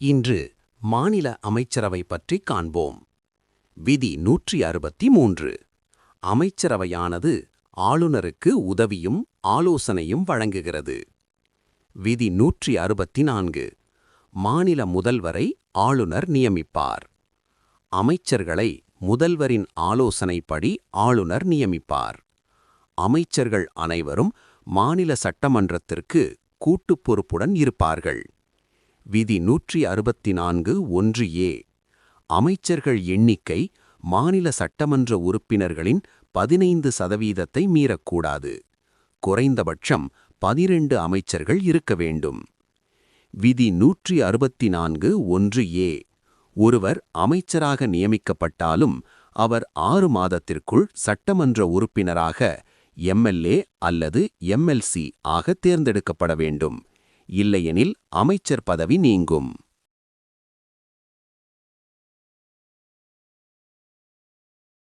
இன்று மாநில அமைச்சரவை பற்றி காண்போம். விதி 163. அமைச்சரவையானது ஆளுநருக்கு உதவியும் ஆலோசனையும் வழங்குகிறது. விதி 164. மாநில முதல்வரை ஆளுநர் நியமிப்பார். அமைச்சர்களை முதல்வரின் ஆலோசனைப்படி ஆளுநர் நியமிப்பார். அமைச்சர்கள் அனைவரும் மாநில சட்டமன்றத்திற்கு கூட்டுப் பொறுப்புடன் இருப்பார்கள். விதி 164(1)(a). அமைச்சர்கள் எண்ணிக்கை மாநில சட்டமன்ற உறுப்பினர்களின் 15% மீறக்கூடாது. குறைந்தபட்சம் 12 அமைச்சர்கள் இருக்க வேண்டும். விதி 164(1)(a). ஒருவர் அமைச்சராக நியமிக்கப்பட்டாலும் அவர் 6 மாதத்திற்குள் சட்டமன்ற உறுப்பினராக எம்எல்ஏ அல்லது எம்எல்சி ஆக தேர்ந்தெடுக்கப்பட வேண்டும். இல்லையெனில் அமைச்சர் பதவி நீங்கும்.